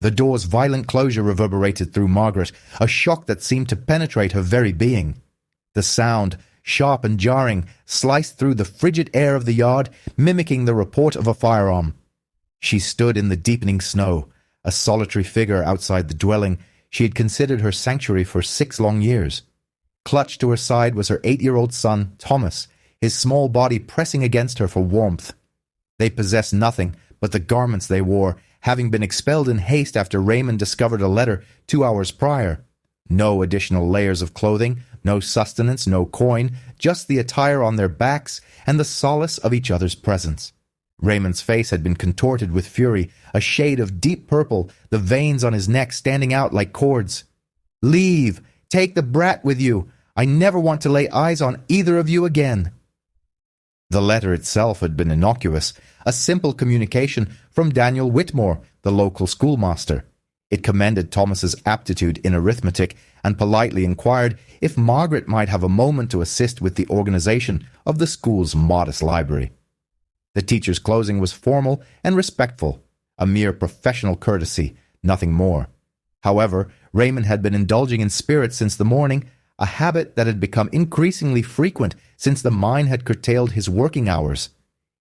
The door's violent closure reverberated through Margaret, a shock that seemed to penetrate her very being. The sound, sharp and jarring, sliced through the frigid air of the yard, mimicking the report of a firearm. She stood in the deepening snow, a solitary figure outside the dwelling she had considered her sanctuary for 6 long years. Clutched to her side was her 8-year-old son, Thomas, his small body pressing against her for warmth. They possessed nothing but the garments they wore, having been expelled in haste after Raymond discovered a letter 2 hours prior. No additional layers of clothing, no sustenance, no coin, just the attire on their backs and the solace of each other's presence. Raymond's face had been contorted with fury, a shade of deep purple, the veins on his neck standing out like cords. "Leave! Take the brat with you! I never want to lay eyes on either of you again." The letter itself had been innocuous, a simple communication from Daniel Whitmore, the local schoolmaster. It commended Thomas's aptitude in arithmetic and politely inquired if Margaret might have a moment to assist with the organization of the school's modest library. The teacher's closing was formal and respectful, a mere professional courtesy, nothing more. However, Raymond had been indulging in spirits since the morning, a habit that had become increasingly frequent since the mine had curtailed his working hours.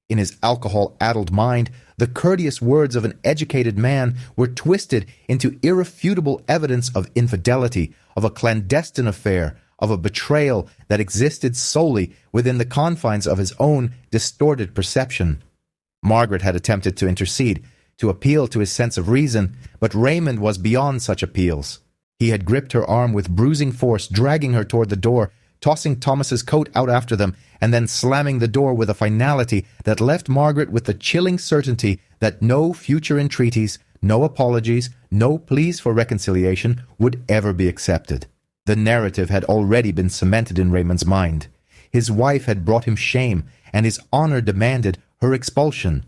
In his alcohol-addled mind, the courteous words of an educated man were twisted into irrefutable evidence of infidelity, of a clandestine affair, of a betrayal that existed solely within the confines of his own distorted perception. Margaret had attempted to intercede, to appeal to his sense of reason, but Raymond was beyond such appeals. He had gripped her arm with bruising force, dragging her toward the door, tossing Thomas's coat out after them, and then slamming the door with a finality that left Margaret with the chilling certainty that no future entreaties, no apologies, no pleas for reconciliation would ever be accepted. The narrative had already been cemented in Raymond's mind. His wife had brought him shame, and his honor demanded her expulsion.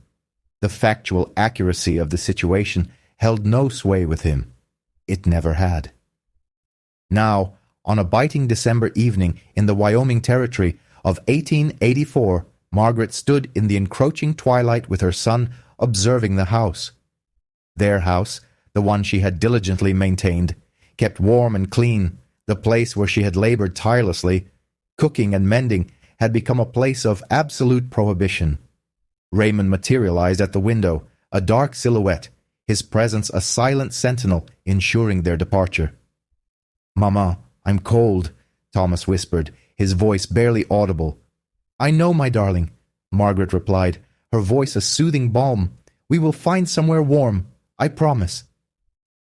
The factual accuracy of the situation held no sway with him. It never had. Now, on a biting December evening in the Wyoming Territory of 1884, Margaret stood in the encroaching twilight with her son, observing the house. Their house, the one she had diligently maintained, kept warm and clean, the place where she had labored tirelessly, cooking and mending, had become a place of absolute prohibition. Raymond materialized at the window, a dark silhouette, his presence a silent sentinel ensuring their departure. "Mama, I'm cold," Thomas whispered, his voice barely audible. "I know, my darling," Margaret replied, her voice a soothing balm. "We will find somewhere warm, I promise."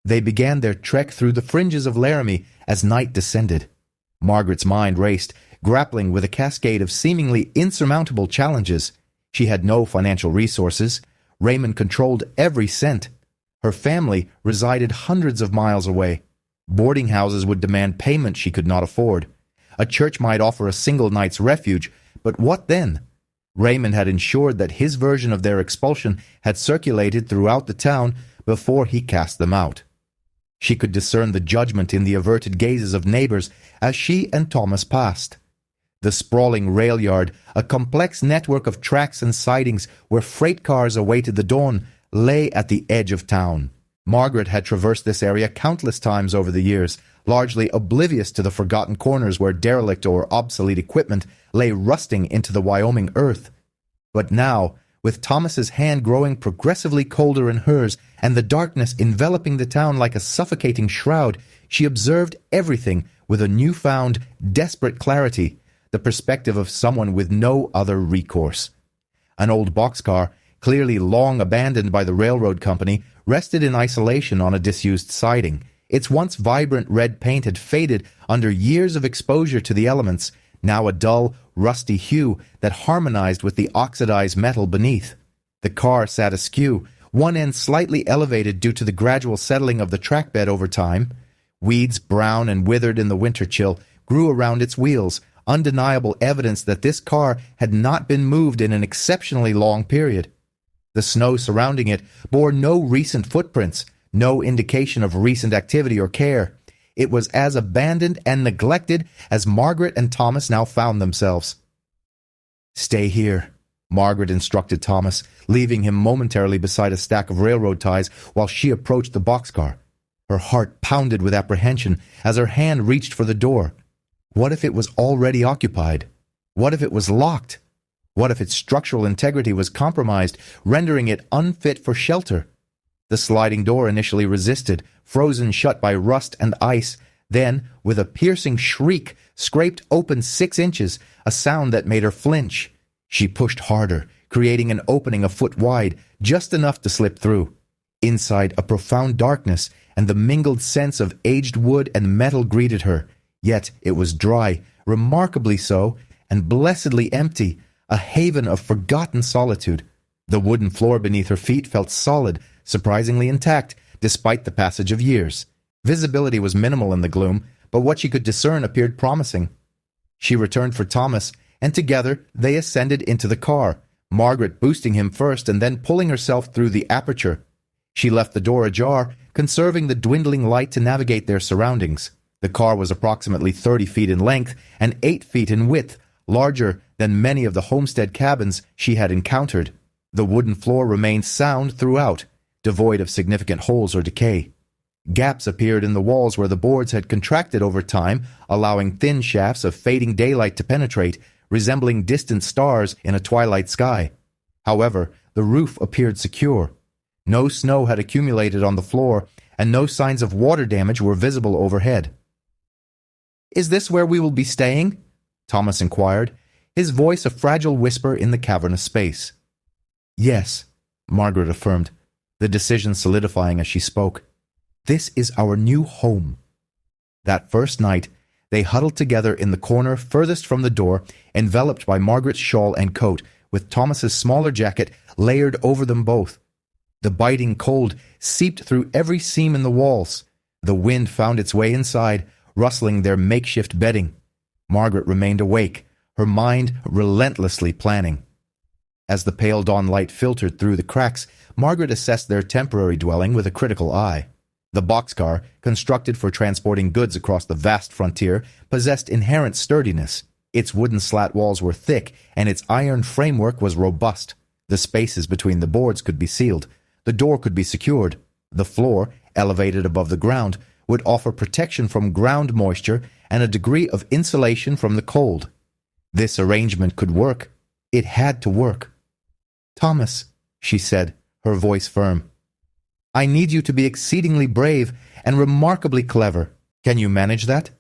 They began their trek through the fringes of Laramie as night descended. Margaret's mind raced, grappling with a cascade of seemingly insurmountable challenges. She had no financial resources. Raymond controlled every cent. Her family resided hundreds of miles away. Boarding houses would demand payment she could not afford. A church might offer a single night's refuge, but what then? Raymond had ensured that his version of their expulsion had circulated throughout the town before he cast them out. She could discern the judgment in the averted gazes of neighbors as she and Thomas passed. The sprawling rail yard, a complex network of tracks and sidings where freight cars awaited the dawn, lay at the edge of town. Margaret had traversed this area countless times over the years, largely oblivious to the forgotten corners where derelict or obsolete equipment lay rusting into the Wyoming earth. But now, with Thomas's hand growing progressively colder in hers and the darkness enveloping the town like a suffocating shroud, she observed everything with a newfound, desperate clarity, the perspective of someone with no other recourse. An old boxcar, clearly long abandoned by the railroad company, rested in isolation on a disused siding. Its once vibrant red paint had faded under years of exposure to the elements, now a dull, rusty hue that harmonized with the oxidized metal beneath. The car sat askew, one end slightly elevated due to the gradual settling of the trackbed over time. Weeds, brown and withered in the winter chill, grew around its wheels, undeniable evidence that this car had not been moved in an exceptionally long period. The snow surrounding it bore no recent footprints, no indication of recent activity or care. It was as abandoned and neglected as Margaret and Thomas now found themselves. "Stay here," Margaret instructed Thomas, leaving him momentarily beside a stack of railroad ties while she approached the boxcar. Her heart pounded with apprehension as her hand reached for the door. What if it was already occupied? What if it was locked? What if its structural integrity was compromised, rendering it unfit for shelter? The sliding door initially resisted, frozen shut by rust and ice, then, with a piercing shriek, scraped open 6 inches, a sound that made her flinch. She pushed harder, creating an opening a foot wide, just enough to slip through. Inside, a profound darkness and the mingled sense of aged wood and metal greeted her. Yet it was dry, remarkably so, and blessedly empty, a haven of forgotten solitude. The wooden floor beneath her feet felt solid, surprisingly intact, despite the passage of years. Visibility was minimal in the gloom, but what she could discern appeared promising. She returned for Thomas, and together they ascended into the car, Margaret boosting him first and then pulling herself through the aperture. She left the door ajar, conserving the dwindling light to navigate their surroundings. The car was approximately 30 feet in length and 8 feet in width, larger than many of the homestead cabins she had encountered. The wooden floor remained sound throughout, devoid of significant holes or decay. Gaps appeared in the walls where the boards had contracted over time, allowing thin shafts of fading daylight to penetrate, resembling distant stars in a twilight sky. However, the roof appeared secure. No snow had accumulated on the floor, and no signs of water damage were visible overhead. "Is this where we will be staying?" Thomas inquired, his voice a fragile whisper in the cavernous space. "Yes," Margaret affirmed, the decision solidifying as she spoke. "This is our new home." That first night, they huddled together in the corner furthest from the door, enveloped by Margaret's shawl and coat, with Thomas's smaller jacket layered over them both. The biting cold seeped through every seam in the walls. The wind found its way inside, rustling their makeshift bedding. Margaret remained awake, her mind relentlessly planning. As the pale dawn light filtered through the cracks, Margaret assessed their temporary dwelling with a critical eye. The boxcar, constructed for transporting goods across the vast frontier, possessed inherent sturdiness. Its wooden slat walls were thick, and its iron framework was robust. The spaces between the boards could be sealed. The door could be secured. The floor, elevated above the ground, would offer protection from ground moisture and a degree of insulation from the cold. This arrangement could work. It had to work. "Thomas," she said, her voice firm, "I need you to be exceedingly brave and remarkably clever. Can you manage that?"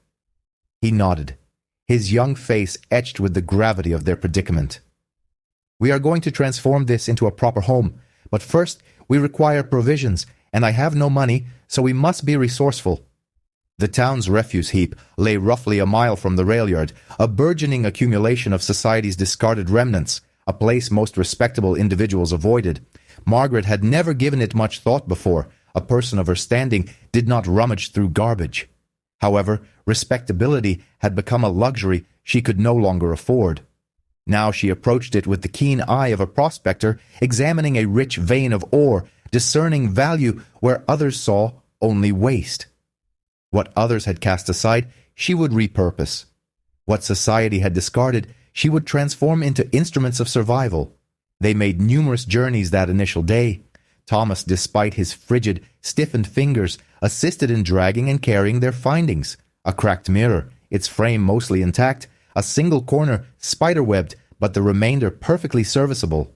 He nodded, his young face etched with the gravity of their predicament. "We are going to transform this into a proper home, but first we require provisions, and I have no money, so we must be resourceful." The town's refuse heap lay roughly a mile from the rail yard, a burgeoning accumulation of society's discarded remnants, a place most respectable individuals avoided. Margaret had never given it much thought before. A person of her standing did not rummage through garbage. However, respectability had become a luxury she could no longer afford. Now she approached it with the keen eye of a prospector examining a rich vein of ore, discerning value where others saw only waste. What others had cast aside, she would repurpose. What society had discarded, she would transform into instruments of survival. They made numerous journeys that initial day. Thomas, despite his frigid, stiffened fingers, assisted in dragging and carrying their findings. A cracked mirror, its frame mostly intact, a single corner spider-webbed, but the remainder perfectly serviceable.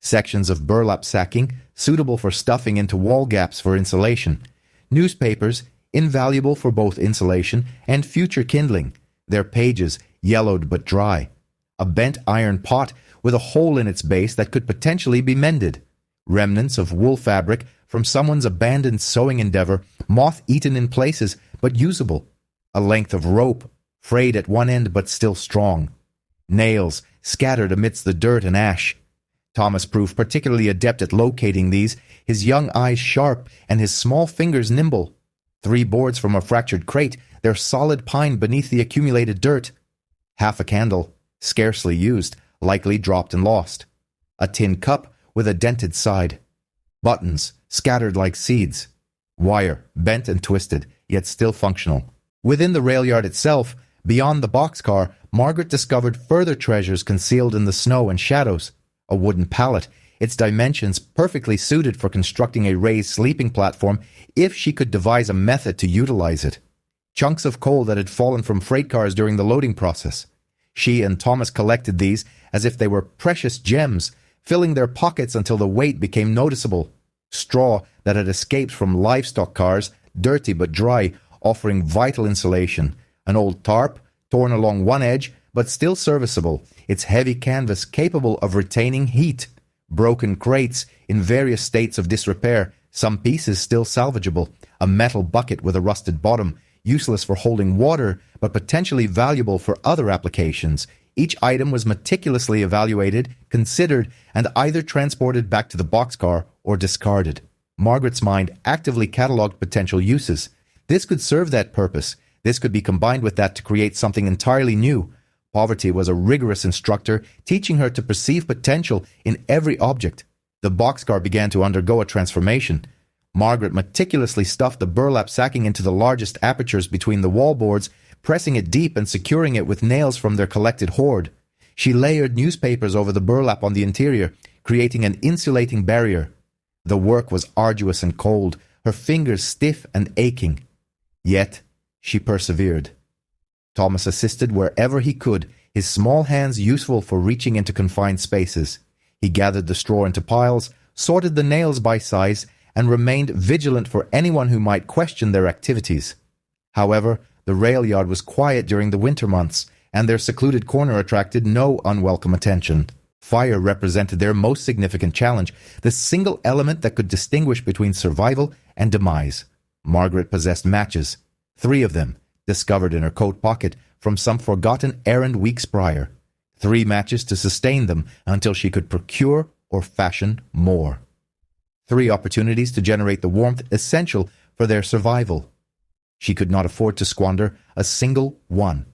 Sections of burlap sacking, suitable for stuffing into wall gaps for insulation. Newspapers, invaluable for both insulation and future kindling, their pages yellowed but dry. A bent iron pot with a hole in its base that could potentially be mended. Remnants of wool fabric from someone's abandoned sewing endeavor, moth-eaten in places but usable. A length of rope, frayed at one end but still strong. Nails scattered amidst the dirt and ash. Thomas proved particularly adept at locating these, his young eyes sharp and his small fingers nimble. 3 boards from a fractured crate, their solid pine beneath the accumulated dirt. Half a candle, scarcely used, likely dropped and lost. A tin cup with a dented side. Buttons, scattered like seeds. Wire, bent and twisted, yet still functional. Within the rail yard itself, beyond the boxcar, Margaret discovered further treasures concealed in the snow and shadows. a wooden pallet, its dimensions perfectly suited for constructing a raised sleeping platform if she could devise a method to utilize it. Chunks of coal that had fallen from freight cars during the loading process. She and Thomas collected these as if they were precious gems, filling their pockets until the weight became noticeable. Straw that had escaped from livestock cars, dirty but dry, offering vital insulation. An old tarp, torn along one edge, but still serviceable, its heavy canvas capable of retaining heat. Broken crates in various states of disrepair, some pieces still salvageable. A metal bucket with a rusted bottom, useless for holding water, but potentially valuable for other applications. Each item was meticulously evaluated, considered, and either transported back to the boxcar or discarded. Margaret's mind actively catalogued potential uses. This could serve that purpose. This could be combined with that to create something entirely new. Poverty was a rigorous instructor, teaching her to perceive potential in every object. The boxcar began to undergo a transformation. Margaret meticulously stuffed the burlap sacking into the largest apertures between the wall boards, pressing it deep and securing it with nails from their collected hoard. She layered newspapers over the burlap on the interior, creating an insulating barrier. The work was arduous and cold, her fingers stiff and aching. Yet, she persevered. Thomas assisted wherever he could, his small hands useful for reaching into confined spaces. He gathered the straw into piles, sorted the nails by size, and remained vigilant for anyone who might question their activities. However, the rail yard was quiet during the winter months, and their secluded corner attracted no unwelcome attention. Fire represented their most significant challenge, the single element that could distinguish between survival and demise. Margaret possessed matches, 3 of them, discovered in her coat pocket from some forgotten errand weeks prior. 3 matches to sustain them until she could procure or fashion more. 3 opportunities to generate the warmth essential for their survival. She could not afford to squander a single one.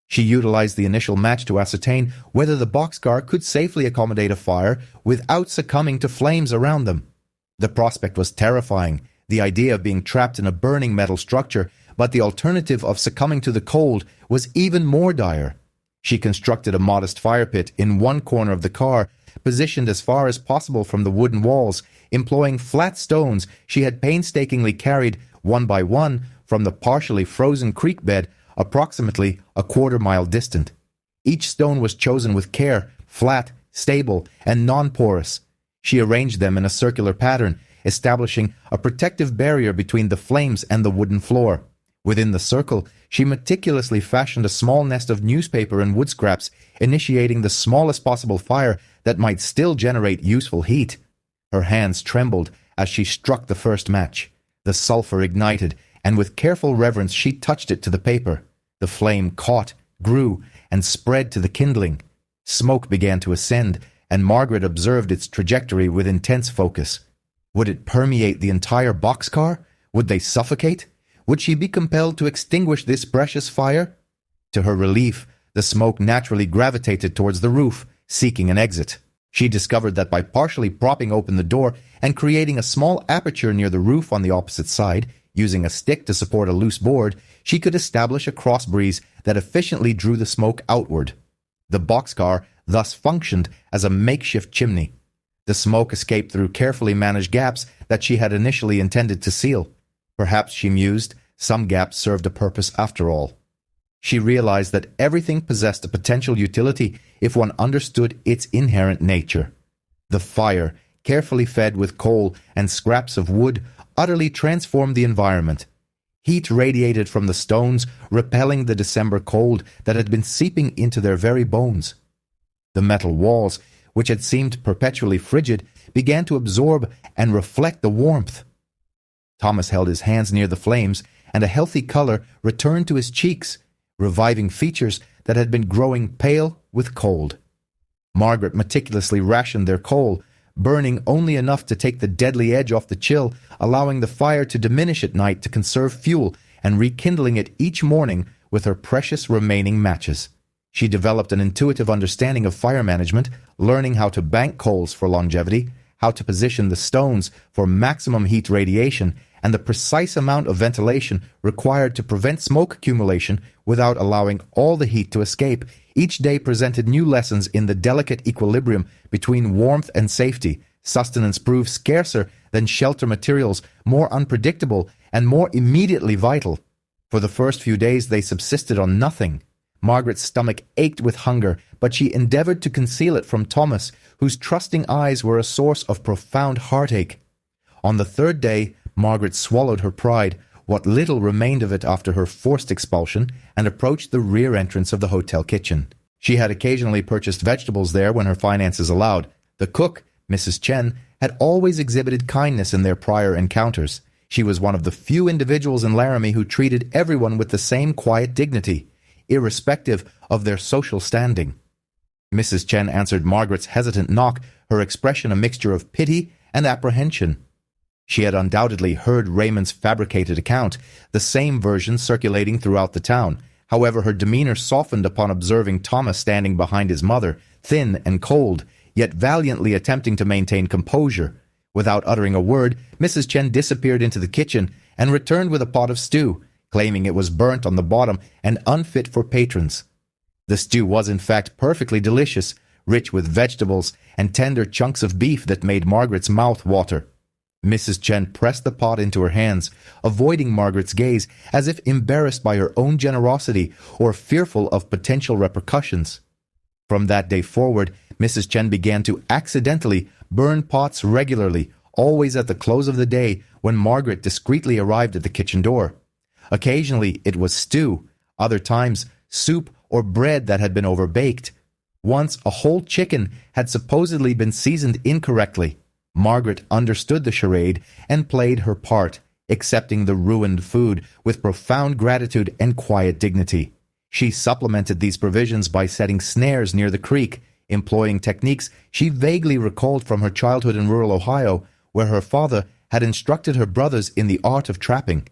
She utilized the initial match to ascertain whether the boxcar could safely accommodate a fire without succumbing to flames around them. The prospect was terrifying, the idea of being trapped in a burning metal structure, but the alternative of succumbing to the cold was even more dire. She constructed a modest fire pit in one corner of the car, positioned as far as possible from the wooden walls, employing flat stones she had painstakingly carried, one by one, from the partially frozen creek bed approximately a quarter-mile distant. Each stone was chosen with care, flat, stable, and non-porous. She arranged them in a circular pattern, establishing a protective barrier between the flames and the wooden floor. Within the circle, she meticulously fashioned a small nest of newspaper and wood scraps, initiating the smallest possible fire that might still generate useful heat. Her hands trembled as she struck the first match. The sulfur ignited, and with careful reverence she touched it to the paper. The flame caught, grew, and spread to the kindling. Smoke began to ascend, and Margaret observed its trajectory with intense focus. Would it permeate the entire boxcar? Would they suffocate? Would she be compelled to extinguish this precious fire? To her relief, the smoke naturally gravitated towards the roof, seeking an exit. She discovered that by partially propping open the door and creating a small aperture near the roof on the opposite side, using a stick to support a loose board, she could establish a cross breeze that efficiently drew the smoke outward. The boxcar thus functioned as a makeshift chimney. The smoke escaped through carefully managed gaps that she had initially intended to seal. Perhaps, she mused, some gaps served a purpose after all. She realized that everything possessed a potential utility if one understood its inherent nature. The fire, carefully fed with coal and scraps of wood, utterly transformed the environment. Heat radiated from the stones, repelling the December cold that had been seeping into their very bones. The metal walls, which had seemed perpetually frigid, began to absorb and reflect the warmth. Thomas held his hands near the flames, and a healthy color returned to his cheeks, reviving features that had been growing pale with cold. Margaret meticulously rationed their coal, burning only enough to take the deadly edge off the chill, allowing the fire to diminish at night to conserve fuel, and rekindling it each morning with her precious remaining matches. She developed an intuitive understanding of fire management, learning how to bank coals for longevity, how to position the stones for maximum heat radiation, and the precise amount of ventilation required to prevent smoke accumulation without allowing all the heat to escape Each day presented new lessons in the delicate equilibrium between warmth and safety. Sustenance proved scarcer than shelter materials, more unpredictable, and more immediately vital. For the first few days they subsisted on nothing. Margaret's stomach ached with hunger, but she endeavored to conceal it from Thomas, whose trusting eyes were a source of profound heartache. On the third day, Margaret swallowed her pride, what little remained of it after her forced expulsion, and approached the rear entrance of the hotel kitchen. She had occasionally purchased vegetables there when her finances allowed. The cook, Mrs. Chen, had always exhibited kindness in their prior encounters. She was one of the few individuals in Laramie who treated everyone with the same quiet dignity, irrespective of their social standing. Mrs. Chen answered Margaret's hesitant knock, her expression a mixture of pity and apprehension. She had undoubtedly heard Raymond's fabricated account, the same version circulating throughout the town. However, her demeanor softened upon observing Thomas standing behind his mother, thin and cold, yet valiantly attempting to maintain composure. Without uttering a word, Mrs. Chen disappeared into the kitchen and returned with a pot of stew, claiming it was burnt on the bottom and unfit for patrons. The stew was in fact perfectly delicious, rich with vegetables and tender chunks of beef that made Margaret's mouth water. Mrs. Chen pressed the pot into her hands, avoiding Margaret's gaze as if embarrassed by her own generosity or fearful of potential repercussions. From that day forward, Mrs. Chen began to accidentally burn pots regularly, always at the close of the day when Margaret discreetly arrived at the kitchen door. Occasionally it was stew, other times soup or bread that had been overbaked. Once a whole chicken had supposedly been seasoned incorrectly. Margaret understood the charade and played her part, accepting the ruined food with profound gratitude and quiet dignity. She supplemented these provisions by setting snares near the creek, employing techniques she vaguely recalled from her childhood in rural Ohio, where her father had instructed her brothers in the art of trapping.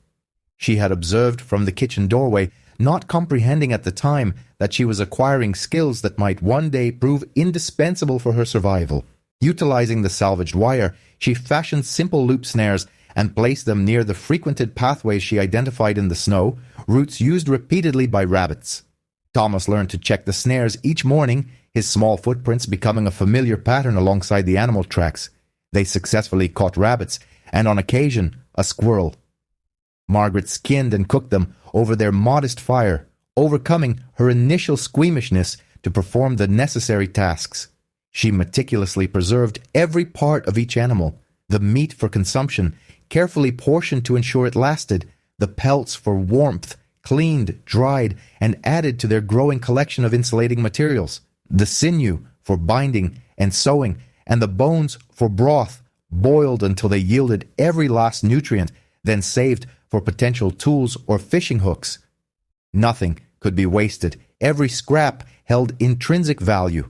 She had observed from the kitchen doorway, not comprehending at the time that she was acquiring skills that might one day prove indispensable for her survival. Utilizing the salvaged wire, she fashioned simple loop snares and placed them near the frequented pathways she identified in the snow, routes used repeatedly by rabbits. Thomas learned to check the snares each morning, his small footprints becoming a familiar pattern alongside the animal tracks. They successfully caught rabbits, and on occasion, a squirrel. Margaret skinned and cooked them over their modest fire, overcoming her initial squeamishness to perform the necessary tasks. She meticulously preserved every part of each animal, the meat for consumption, carefully portioned to ensure it lasted, the pelts for warmth, cleaned, dried, and added to their growing collection of insulating materials, the sinew for binding and sewing, and the bones for broth, boiled until they yielded every last nutrient, then saved for potential tools or fishing hooks. Nothing could be wasted. Every scrap held intrinsic value.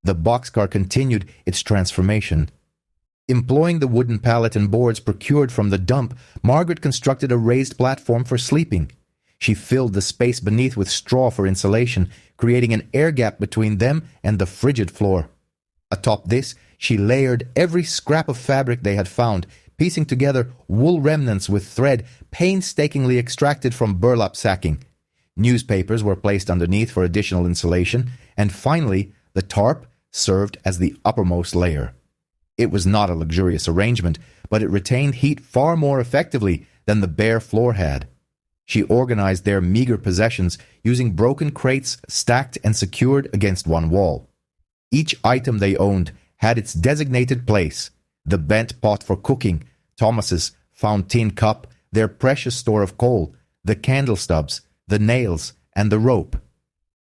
The boxcar continued its transformation. Employing the wooden pallet and boards procured from the dump, Margaret constructed a raised platform for sleeping. She filled the space beneath with straw for insulation, creating an air gap between them and the frigid floor. Atop this, she layered every scrap of fabric they had found, piecing together wool remnants with thread painstakingly extracted from burlap sacking. Newspapers were placed underneath for additional insulation, and finally, the tarp served as the uppermost layer. It was not a luxurious arrangement, but it retained heat far more effectively than the bare floor had. She organized their meager possessions using broken crates stacked and secured against one wall. Each item they owned had its designated place: the bent pot for cooking, Thomas's found tin cup, their precious store of coal, the candle stubs, the nails, and the rope.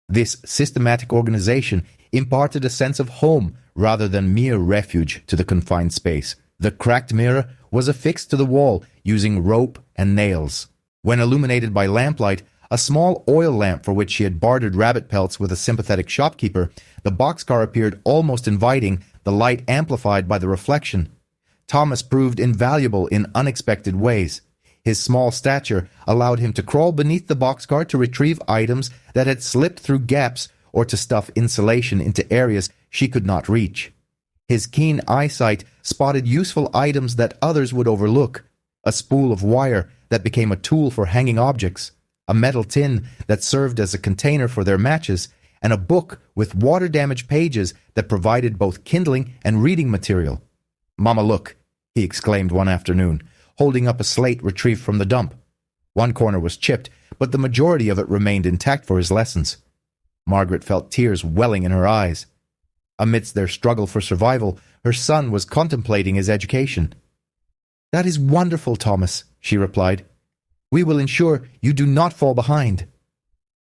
This systematic organization imparted a sense of home rather than mere refuge to the confined space. The cracked mirror was affixed to the wall using rope and nails. When illuminated by lamplight, a small oil lamp for which she had bartered rabbit pelts with a sympathetic shopkeeper, the boxcar appeared almost inviting, the light amplified by the reflection. Thomas proved invaluable in unexpected ways. His small stature allowed him to crawl beneath the boxcar to retrieve items that had slipped through gaps or to stuff insulation into areas she could not reach. His keen eyesight spotted useful items that others would overlook: a spool of wire that became a tool for hanging objects, a metal tin that served as a container for their matches, and a book with water-damaged pages that provided both kindling and reading material. "Mama, look," he exclaimed one afternoon, holding up a slate retrieved from the dump. One corner was chipped, but the majority of it remained intact for his lessons. Margaret felt tears welling in her eyes. Amidst their struggle for survival, her son was contemplating his education. "That is wonderful, Thomas," she replied. "We will ensure you do not fall behind."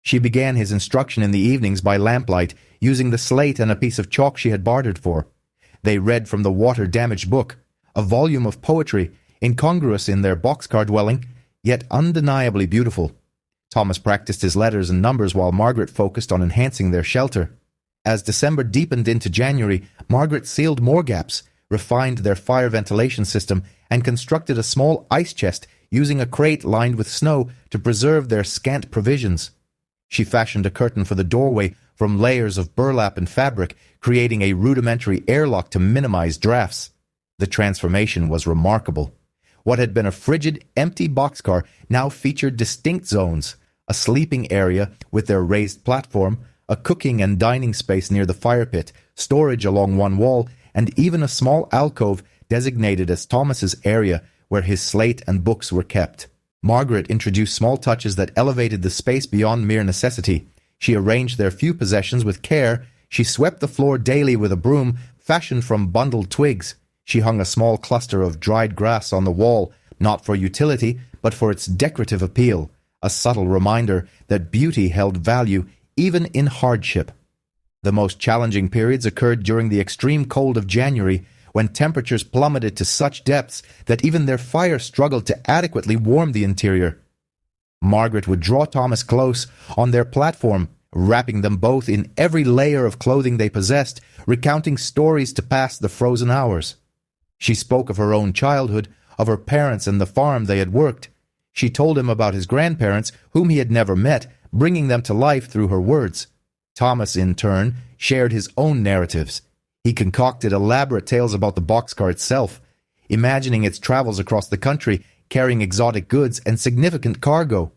She began his instruction in the evenings by lamplight, using the slate and a piece of chalk she had bartered for. They read from the water-damaged book, a volume of poetry, incongruous in their boxcar dwelling, yet undeniably beautiful. Thomas practiced his letters and numbers while Margaret focused on enhancing their shelter. As December deepened into January, Margaret sealed more gaps, refined their fire ventilation system, and constructed a small ice chest using a crate lined with snow to preserve their scant provisions. She fashioned a curtain for the doorway from layers of burlap and fabric, creating a rudimentary airlock to minimize drafts. The transformation was remarkable. What had been a frigid, empty boxcar now featured distinct zones: a sleeping area with their raised platform, a cooking and dining space near the fire pit, storage along one wall, and even a small alcove designated as Thomas's area where his slate and books were kept. Margaret introduced small touches that elevated the space beyond mere necessity. She arranged their few possessions with care. She swept the floor daily with a broom fashioned from bundled twigs. She hung a small cluster of dried grass on the wall, not for utility, but for its decorative appeal, a subtle reminder that beauty held value even in hardship. The most challenging periods occurred during the extreme cold of January, when temperatures plummeted to such depths that even their fire struggled to adequately warm the interior. Margaret would draw Thomas close on their platform, wrapping them both in every layer of clothing they possessed, recounting stories to pass the frozen hours. She spoke of her own childhood, of her parents and the farm they had worked. She told him about his grandparents, whom he had never met, bringing them to life through her words. Thomas, in turn, shared his own narratives. He concocted elaborate tales about the boxcar itself, imagining its travels across the country, carrying exotic goods and significant cargo.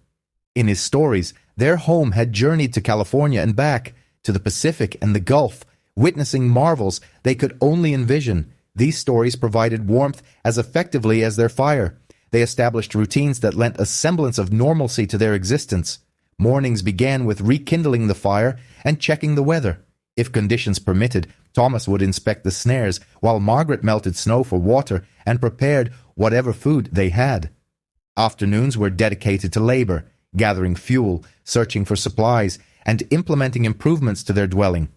In his stories, their home had journeyed to California and back, to the Pacific and the Gulf, witnessing marvels they could only envision. These stories provided warmth as effectively as their fire. They established routines that lent a semblance of normalcy to their existence. Mornings began with rekindling the fire and checking the weather. If conditions permitted, Thomas would inspect the snares, while Margaret melted snow for water and prepared whatever food they had. Afternoons were dedicated to labor, gathering fuel, searching for supplies, and implementing improvements to their dwelling.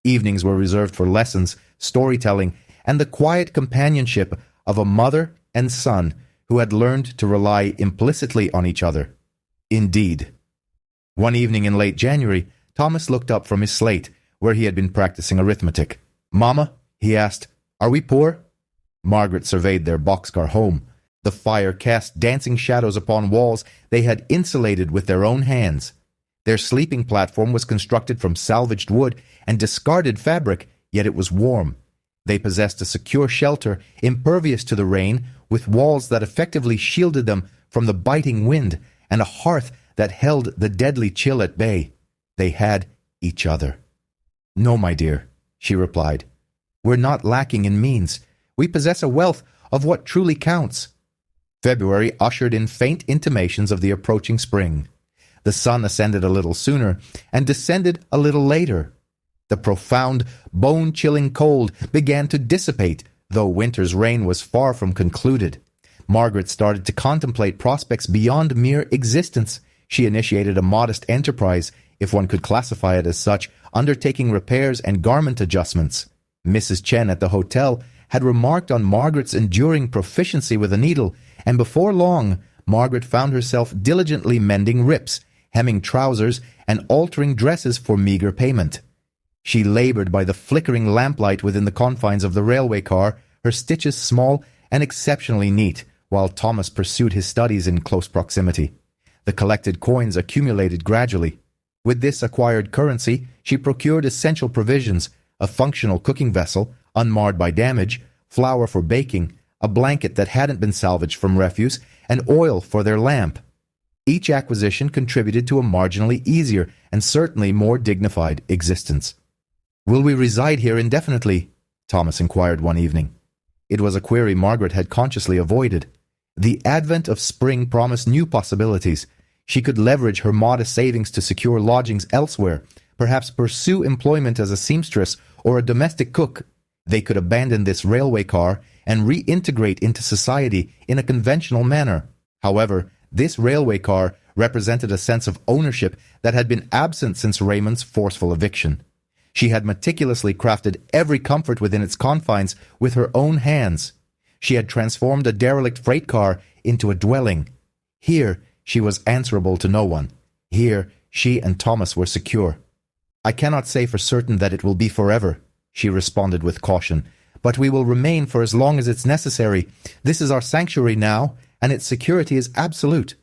Evenings were reserved for lessons, storytelling, and the quiet companionship of a mother and son who had learned to rely implicitly on each other. Indeed. One evening in late January, Thomas looked up from his slate, where he had been practicing arithmetic. "Mama," he asked, "are we poor?" Margaret surveyed their boxcar home. The fire cast dancing shadows upon walls they had insulated with their own hands. Their sleeping platform was constructed from salvaged wood and discarded fabric, yet it was warm. They possessed a secure shelter, impervious to the rain, with walls that effectively shielded them from the biting wind, and a hearth that held the deadly chill at bay. They had each other. "No, my dear," she replied. "We're not lacking in means. We possess a wealth of what truly counts." February ushered in faint intimations of the approaching spring. The sun ascended a little sooner and descended a little later. The profound, bone-chilling cold began to dissipate, though winter's reign was far from concluded. Margaret started to contemplate prospects beyond mere existence. She initiated a modest enterprise, if one could classify it as such, undertaking repairs and garment adjustments. Mrs. Chen at the hotel had remarked on Margaret's enduring proficiency with a needle, and before long, Margaret found herself diligently mending rips, hemming trousers, and altering dresses for meager payment. She labored by the flickering lamplight within the confines of the railway car, her stitches small and exceptionally neat, while Thomas pursued his studies in close proximity. The collected coins accumulated gradually. With this acquired currency, she procured essential provisions: a functional cooking vessel, unmarred by damage, flour for baking, a blanket that hadn't been salvaged from refuse, and oil for their lamp. Each acquisition contributed to a marginally easier and certainly more dignified existence. "Will we reside here indefinitely?" Thomas inquired one evening. It was a query Margaret had consciously avoided. The advent of spring promised new possibilities. She could leverage her modest savings to secure lodgings elsewhere, perhaps pursue employment as a seamstress or a domestic cook. They could abandon this railway car and reintegrate into society in a conventional manner. However, this railway car represented a sense of ownership that had been absent since Raymond's forceful eviction. She had meticulously crafted every comfort within its confines with her own hands. She had transformed a derelict freight car into a dwelling. Here, she was answerable to no one. Here, she and Thomas were secure. "I cannot say for certain that it will be forever," she responded with caution, "but we will remain for as long as it's necessary. This is our sanctuary now, and its security is absolute."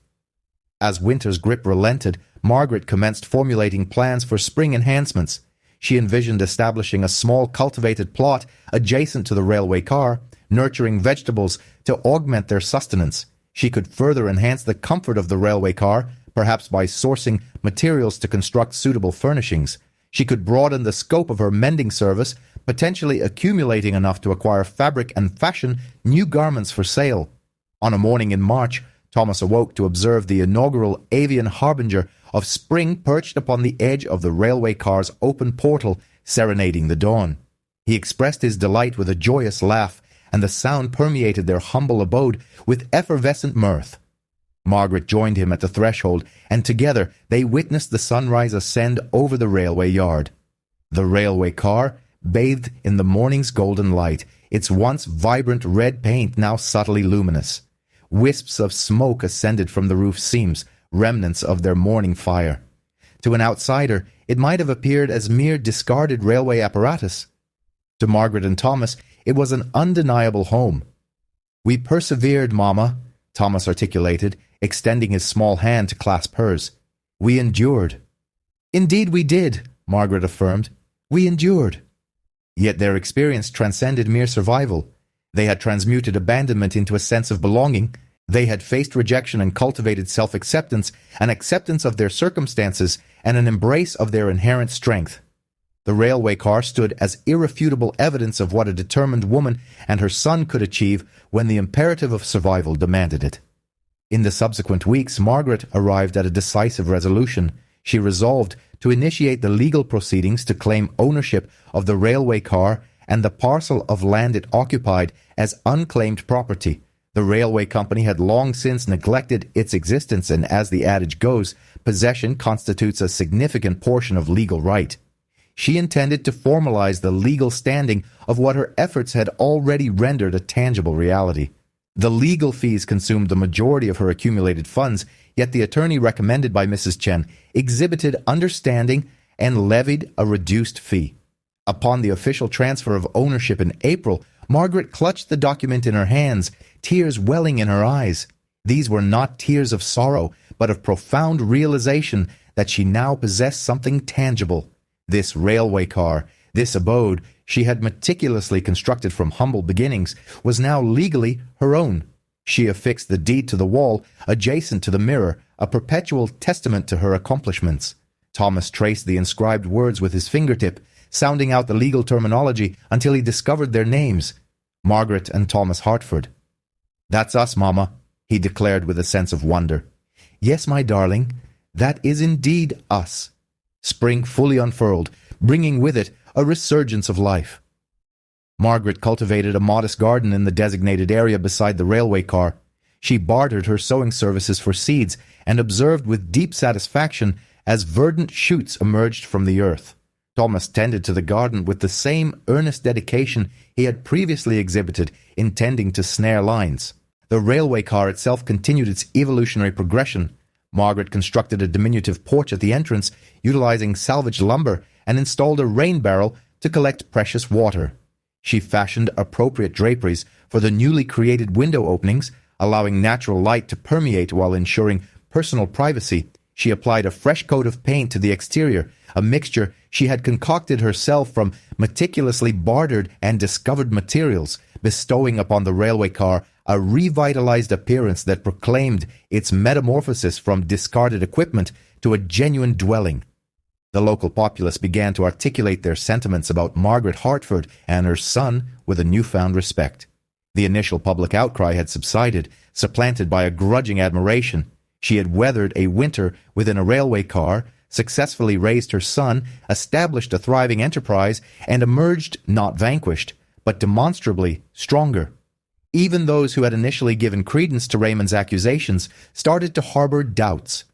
As winter's grip relented, Margaret commenced formulating plans for spring enhancements. She envisioned establishing a small cultivated plot adjacent to the railway car, nurturing vegetables to augment their sustenance. She could further enhance the comfort of the railway car, perhaps by sourcing materials to construct suitable furnishings. She could broaden the scope of her mending service, potentially accumulating enough to acquire fabric and fashion new garments for sale. On a morning in March, Thomas awoke to observe the inaugural avian harbinger of spring perched upon the edge of the railway car's open portal, serenading the dawn. He expressed his delight with a joyous laugh, and the sound permeated their humble abode with effervescent mirth. Margaret joined him at the threshold, and together they witnessed the sunrise ascend over the railway yard. The railway car, bathed in the morning's golden light, its once vibrant red paint now subtly luminous. Wisps of smoke ascended from the roof seams, remnants of their morning fire. To an outsider, it might have appeared as mere discarded railway apparatus. To Margaret and Thomas, it was an undeniable home. "We persevered, Mamma," Thomas articulated, extending his small hand to clasp hers. "We endured." "Indeed we did," Margaret affirmed. "We endured." Yet their experience transcended mere survival. They had transmuted abandonment into a sense of belonging. They had faced rejection and cultivated self-acceptance, an acceptance of their circumstances, and an embrace of their inherent strength. The railway car stood as irrefutable evidence of what a determined woman and her son could achieve when the imperative of survival demanded it. In the subsequent weeks, Margaret arrived at a decisive resolution. She resolved to initiate the legal proceedings to claim ownership of the railway car and the parcel of land it occupied as unclaimed property. The railway company had long since neglected its existence, and as the adage goes, possession constitutes a significant portion of legal right. She intended to formalize the legal standing of what her efforts had already rendered a tangible reality. The legal fees consumed the majority of her accumulated funds, yet the attorney recommended by Mrs. Chen exhibited understanding and levied a reduced fee. Upon the official transfer of ownership in April, Margaret clutched the document in her hands, tears welling in her eyes. These were not tears of sorrow, but of profound realization that she now possessed something tangible. This railway car, this abode she had meticulously constructed from humble beginnings, was now legally her own. She affixed the deed to the wall adjacent to the mirror, a perpetual testament to her accomplishments. Thomas traced the inscribed words with his fingertip, sounding out the legal terminology until he discovered their names: Margaret and Thomas Hartford. "That's us, Mama," he declared with a sense of wonder. "Yes, my darling, that is indeed us." Spring fully unfurled, bringing with it a resurgence of life. Margaret cultivated a modest garden in the designated area beside the railway car. She bartered her sowing services for seeds and observed with deep satisfaction as verdant shoots emerged from the earth. Thomas tended to the garden with the same earnest dedication he had previously exhibited in tending to snare lines. The railway car itself continued its evolutionary progression. Margaret constructed a diminutive porch at the entrance, utilizing salvaged lumber, and installed a rain barrel to collect precious water. She fashioned appropriate draperies for the newly created window openings, allowing natural light to permeate while ensuring personal privacy. She applied a fresh coat of paint to the exterior, a mixture she had concocted herself from meticulously bartered and discovered materials, bestowing upon the railway car a revitalized appearance that proclaimed its metamorphosis from discarded equipment to a genuine dwelling. The local populace began to articulate their sentiments about Margaret Hartford and her son with a newfound respect. The initial public outcry had subsided, supplanted by a grudging admiration. She had weathered a winter within a railway car, successfully raised her son, established a thriving enterprise, and emerged not vanquished, but demonstrably stronger. Even those who had initially given credence to Raymond's accusations started to harbor doubts.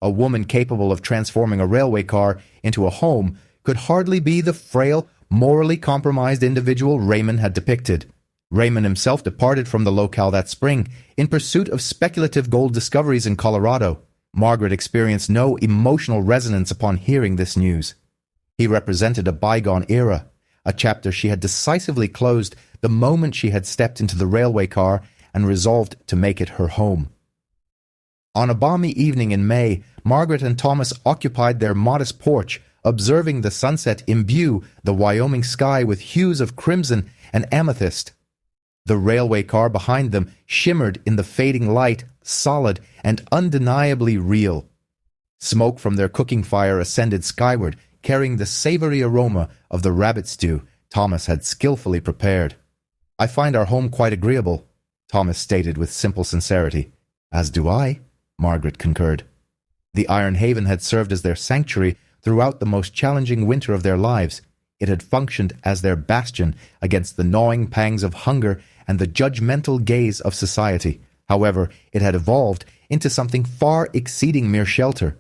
A woman capable of transforming a railway car into a home could hardly be the frail, morally compromised individual Raymond had depicted. Raymond himself departed from the locale that spring in pursuit of speculative gold discoveries in Colorado. Margaret experienced no emotional resonance upon hearing this news. He represented a bygone era, a chapter she had decisively closed the moment she had stepped into the railway car and resolved to make it her home. On a balmy evening in May, Margaret and Thomas occupied their modest porch, observing the sunset imbue the Wyoming sky with hues of crimson and amethyst. The railway car behind them shimmered in the fading light, solid and undeniably real. Smoke from their cooking fire ascended skyward, carrying the savory aroma of the rabbit stew Thomas had skillfully prepared. "I find our home quite agreeable," Thomas stated with simple sincerity. "As do I," Margaret concurred. The Iron Haven had served as their sanctuary throughout the most challenging winter of their lives. It had functioned as their bastion against the gnawing pangs of hunger and the judgmental gaze of society. However, it had evolved into something far exceeding mere shelter.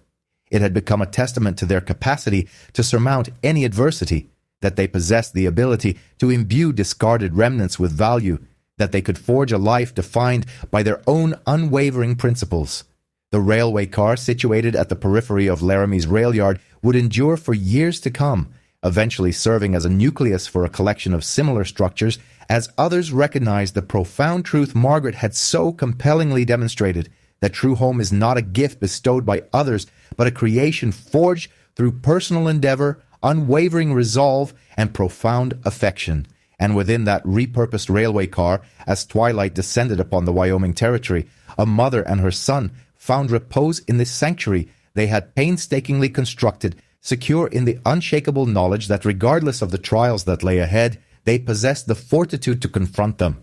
It had become a testament to their capacity to surmount any adversity, that they possessed the ability to imbue discarded remnants with value, that they could forge a life defined by their own unwavering principles. The railway car, situated at the periphery of Laramie's rail yard, would endure for years to come, eventually serving as a nucleus for a collection of similar structures as others recognized the profound truth Margaret had so compellingly demonstrated, that true home is not a gift bestowed by others, but a creation forged through personal endeavor, unwavering resolve, and profound affection. And within that repurposed railway car, as twilight descended upon the Wyoming territory, a mother and her son found repose in this sanctuary they had painstakingly constructed, secure in the unshakable knowledge that regardless of the trials that lay ahead, they possessed the fortitude to confront them.